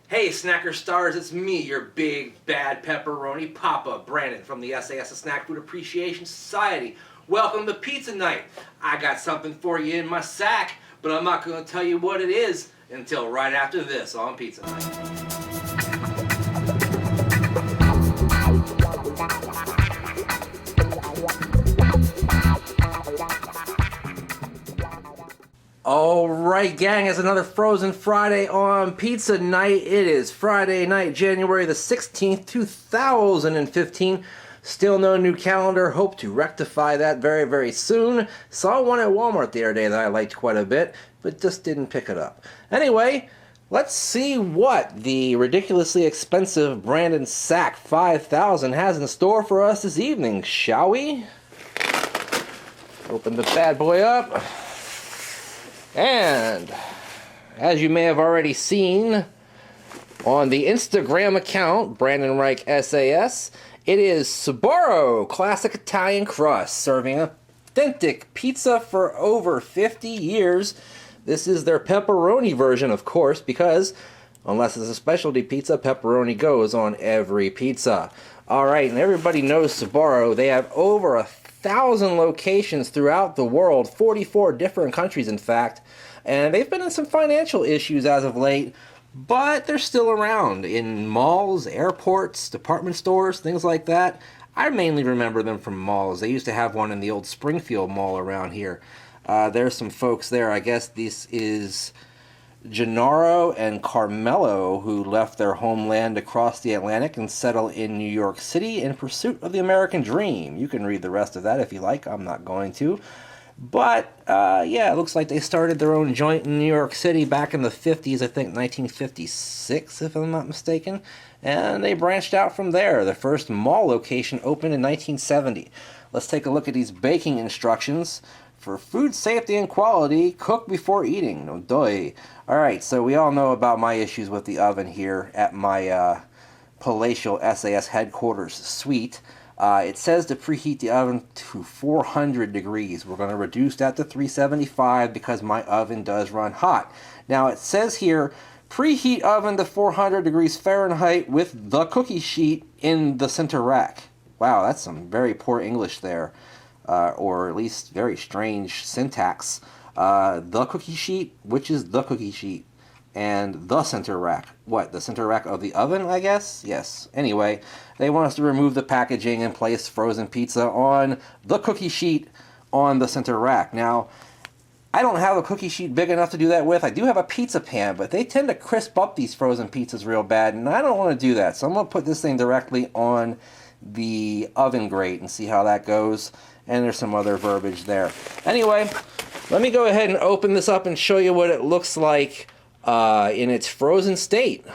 Hey, Snacker Stars, it's me, your big, bad pepperoni papa, Brandon, from the sAs, the Snack Food Appreciation Society. Welcome to Pizza Night. I got something for you in my sack, but I'm not going to tell you what it is until right after this on Pizza Night. Alright, gang, it's another Frozen Friday on Pizza Night. It is Friday night, January the 16th, 2015. Still no new calendar. Hope to rectify that very, very soon. Saw one at Walmart the other day that I liked quite a bit, but just didn't pick it up. Anyway, let's see what the ridiculously expensive Brandon Sack 5000 has in store for us this evening, shall we? Open the bad boy up. And, as you may have already seen on the Instagram account, Brandon Reich SAS, it is Sbarro Classic Italian Crust, serving authentic pizza for over 50 years. This is their pepperoni version, of course, because unless it's a specialty pizza, pepperoni goes on every pizza. Alright, and everybody knows Sbarro. They have over 1,000 locations throughout the world, 44 different countries in fact, and they've been in some financial issues as of late, but they're still around in malls, airports, department stores, things like that. I mainly remember them from malls. They used to have one in the old Springfield Mall around here. There's some folks there. I guess this is Gennaro and Carmelo, who left their homeland across the Atlantic and settled in New York City in pursuit of the American dream. You can read the rest of that if you like. I'm not going to. But, yeah, it looks like they started their own joint in New York City back in the 50s, I think 1956, if I'm not mistaken. And they branched out from there. The first mall location opened in 1970. Let's take a look at these baking instructions. For food safety and quality, cook before eating. No doy. Alright, so we all know about my issues with the oven here at my palatial SAS headquarters suite. It says to preheat the oven to 400 degrees. We're going to reduce that to 375 because my oven does run hot. Now it says here, preheat oven to 400 degrees Fahrenheit with the cookie sheet in the center rack. Wow, that's some very poor English there. Or at least very strange syntax. The cookie sheet, which is the cookie sheet, and the center rack. What, the center rack of the oven, I guess? Yes. Anyway, they want us to remove the packaging and place frozen pizza on the cookie sheet on the center rack. Now, I don't have a cookie sheet big enough to do that with. I do have a pizza pan, but they tend to crisp up these frozen pizzas real bad, and I don't want to do that. So I'm going to put this thing directly on the oven grate and see how that goes. And there's some other verbiage there. Anyway, let me go ahead and open this up and show you what it looks like in its frozen state.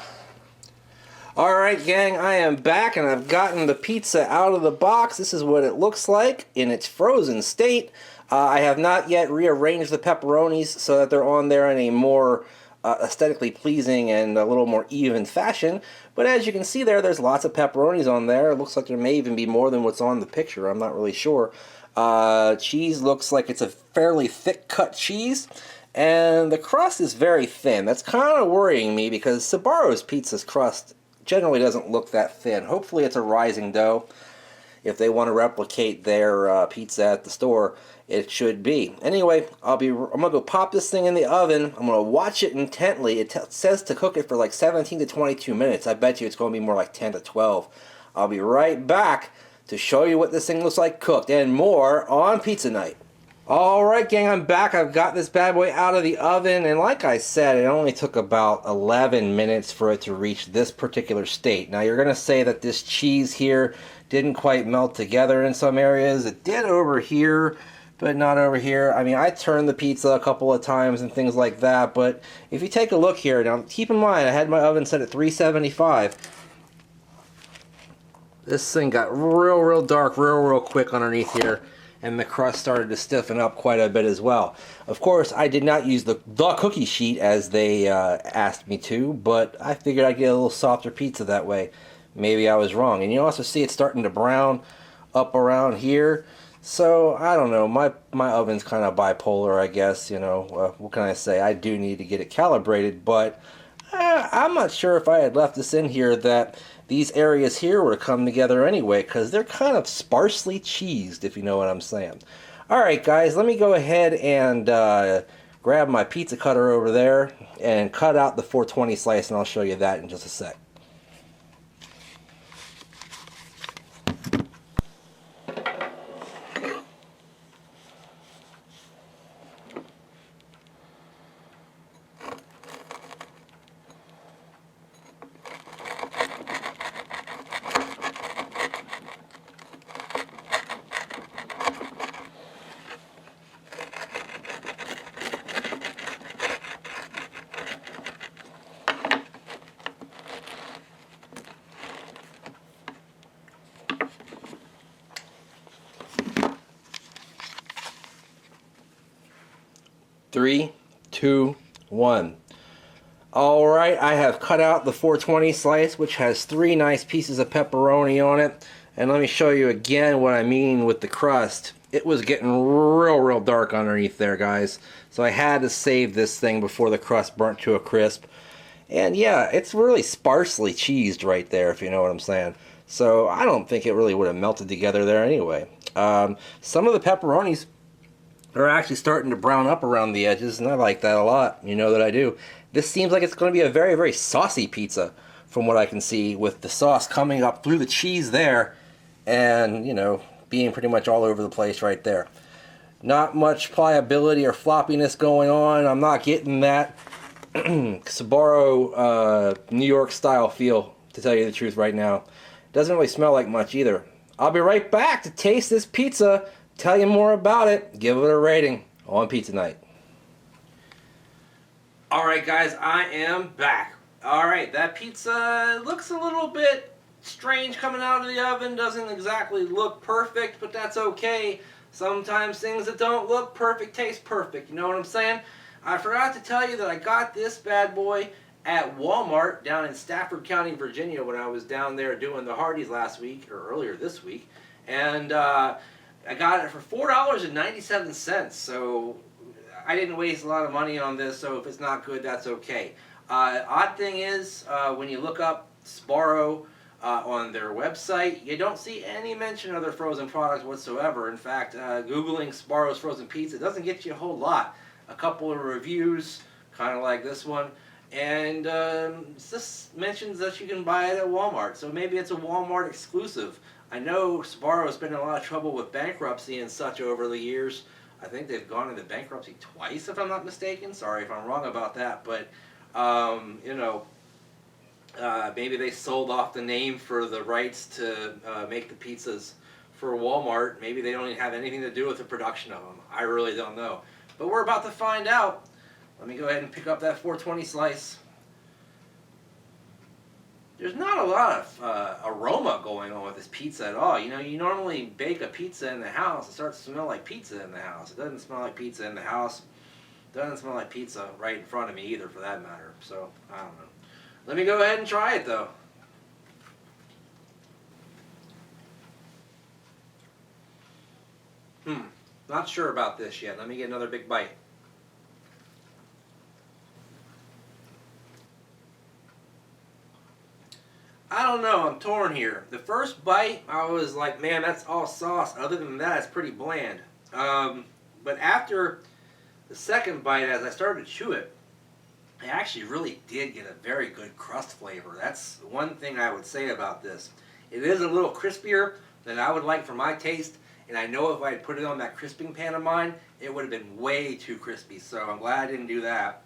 Alright, gang, I am back and I've gotten the pizza out of the box. This is what it looks like in its frozen state. I have not yet rearranged the pepperonis so that they're on there in a more aesthetically pleasing and a little more even fashion. But as you can see there's lots of pepperonis on there. It looks like there may even be more than what's on the picture. I'm not really sure. Cheese looks like it's a fairly thick cut cheese, and the crust is very thin. That's kind of worrying me because Sbarro's pizza's crust generally doesn't look that thin. Hopefully it's a rising dough. If they want to replicate their pizza at the store, it should be. Anyway, I'm gonna go pop this thing in the oven. I'm gonna watch it intently. It says to cook it for like 17 to 22 minutes. I bet you it's gonna be more like 10 to 12. I'll be right back to show you what this thing looks like cooked and more on Pizza Night. Alright, gang, I'm back. I've got this bad boy out of the oven, and like I said, it only took about 11 minutes for it to reach this particular state. Now, you're going to say that this cheese here didn't quite melt together in some areas. It did over here, but not over here. I mean, I turned the pizza a couple of times and things like that, but if you take a look here, now keep in mind, I had my oven set at 375. This thing got real dark real quick underneath here, and the crust started to stiffen up quite a bit as well. Of course, I did not use the cookie sheet as they asked me to, but I figured I'd get a little softer pizza that way. Maybe I was wrong. And you also see it starting to brown up around here. So, I don't know, my oven's kind of bipolar, I guess, you know. What can I say? I do need to get it calibrated, but I'm not sure if I had left this in here that these areas here would have come together anyway, because they're kind of sparsely cheesed, if you know what I'm saying. Alright guys, let me go ahead and grab my pizza cutter over there and cut out the 420 slice, and I'll show you that in just a sec. Three, two, one. Alright, I have cut out the 420 slice, which has 3 nice pieces of pepperoni on it. And let me show you again what I mean with the crust. It was getting real dark underneath there, guys. So I had to save this thing before the crust burnt to a crisp. And yeah, it's really sparsely cheesed right there, if you know what I'm saying. So I don't think it really would have melted together there anyway. Some of the pepperonis are actually starting to brown up around the edges, and I like that a lot. You know that I do. This seems like it's going to be a very saucy pizza from what I can see, with the sauce coming up through the cheese there and, you know, being pretty much all over the place right there. Not much pliability or floppiness going on. I'm not getting that Sbarro New York style feel, to tell you the truth right now. Doesn't really smell like much either. I'll be right back to taste this pizza, tell you more about it, give it a rating on Pizza Night. Alright guys, I am back. Alright, that pizza looks a little bit strange coming out of the oven. Doesn't exactly look perfect, but that's okay. Sometimes things that don't look perfect taste perfect, you know what I'm saying? I forgot to tell you that I got this bad boy at Walmart down in Stafford County, Virginia, when I was down there doing the Hardee's last week, or earlier this week. And I got it for $4.97, so I didn't waste a lot of money on this, so if it's not good, that's okay. Odd thing is, when you look up Sbarro on their website, you don't see any mention of their frozen products whatsoever. In fact, Googling Sbarro's frozen pizza doesn't get you a whole lot. A couple of reviews, kind of like this one, and this mentions that you can buy it at Walmart, so maybe it's a Walmart exclusive. I know Sbarro's been in a lot of trouble with bankruptcy and such over the years. I think they've gone into bankruptcy twice, if I'm not mistaken. Sorry if I'm wrong about that, but you know, maybe they sold off the name for the rights to make the pizzas for Walmart. Maybe they don't even have anything to do with the production of them. I really don't know. But we're about to find out. Let me go ahead and pick up that 420 slice. There's not a lot of aroma going on with this pizza at all. You know, you normally bake a pizza in the house, it starts to smell like pizza in the house. It doesn't smell like pizza in the house. It doesn't smell like pizza right in front of me either, for that matter. So, I don't know. Let me go ahead and try it, though. Not sure about this yet. Let me get another big bite. I don't know, I'm torn here. The first bite, I was like, man, that's all sauce. Other than that, it's pretty bland. But after the second bite, as I started to chew it, I actually really did get a very good crust flavor. That's one thing I would say about this. It is a little crispier than I would like for my taste, and I know if I had put it on that crisping pan of mine, it would have been way too crispy, so I'm glad I didn't do that.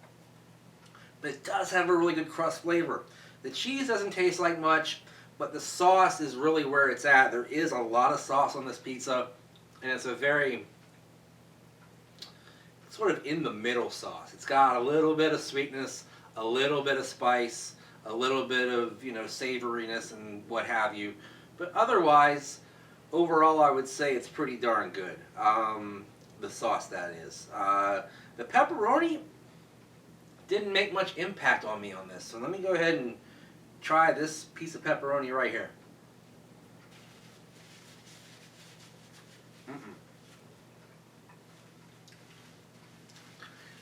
But it does have a really good crust flavor. The cheese doesn't taste like much, but the sauce is really where it's at. There is a lot of sauce on this pizza, and it's a very sort of in the middle sauce. It's got a little bit of sweetness, a little bit of spice, a little bit of, you know, savoriness and what have you. But otherwise, overall, I would say it's pretty darn good. The sauce, that is. The pepperoni didn't make much impact on me on this. So let me go ahead and try this piece of pepperoni right here.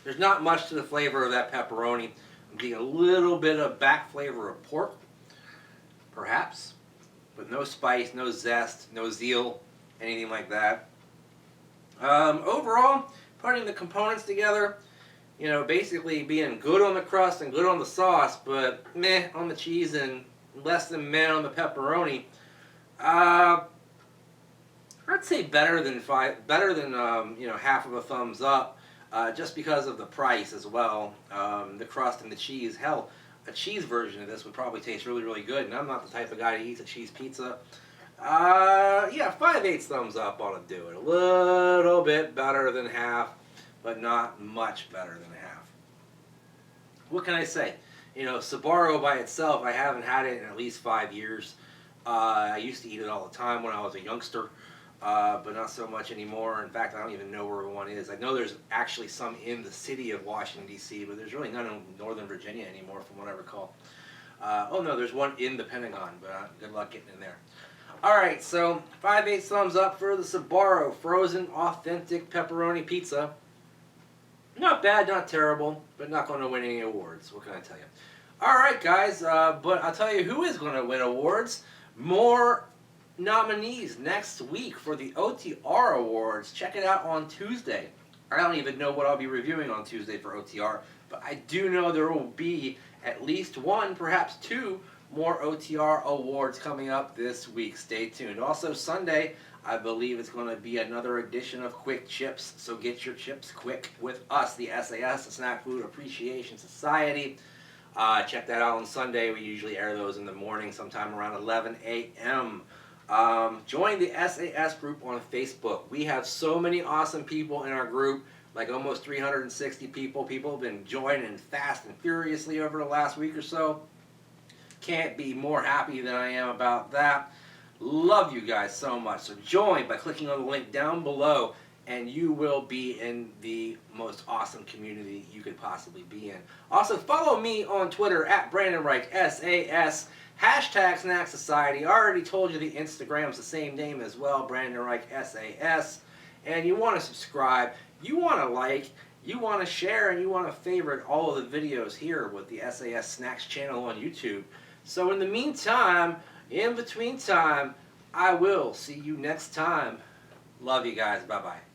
There's not much to the flavor of that pepperoni. Getting a little bit of back flavor of pork, perhaps, but no spice, no zest, no zeal, anything like that. Overall, putting the components together, you know, basically being good on the crust and good on the sauce, but meh on the cheese and less than meh on the pepperoni. I'd say better than half of a thumbs up, just because of the price as well. The crust and the cheese. Hell, a cheese version of this would probably taste really, really good, and I'm not the type of guy to eat a cheese pizza. Yeah, 5/8 thumbs up ought to do it. A little bit better than half, but not much better than half. What can I say? You know, Sbarro by itself, I haven't had it in at least 5 years. I used to eat it all the time when I was a youngster, but not so much anymore. In fact, I don't even know where one is. I know there's actually some in the city of Washington, D.C., but there's really none in Northern Virginia anymore, from what I recall. Oh no, there's one in the Pentagon, but good luck getting in there. Alright, so 5/8 thumbs up for the Sbarro frozen authentic pepperoni pizza. Not bad, not terrible, but not going to win any awards. What can I tell you? Alright guys, but I'll tell you who is going to win awards. More nominees next week for the OTR Awards. Check it out on Tuesday. I don't even know what I'll be reviewing on Tuesday for OTR, but I do know there will be at least one, perhaps two, more OTR awards coming up this week. Stay tuned. Also Sunday, I believe it's going to be another edition of Quick Chips, so get your chips quick with us, the sAs, the Snack Food Appreciation Society. Check that out on Sunday. We usually air those in the morning, sometime around 11 a.m. Join the sAs group on Facebook. We have so many awesome people in our group, like almost 360 people. People have been joining fast and furiously over the last week or so. Can't be more happy than I am about that. Love you guys so much. So join by clicking on the link down below, and you will be in the most awesome community you could possibly be in. Also, follow me on Twitter at Brandon Reich, sAs, hashtag Snack Society. I already told you the Instagram's the same name as well, Brandon Reich, sAs. And you want to subscribe, you want to like, you want to share, and you want to favorite all of the videos here with the sAs Snacks channel on YouTube. So in the meantime, in between time, I will see you next time. Love you guys. Bye-bye.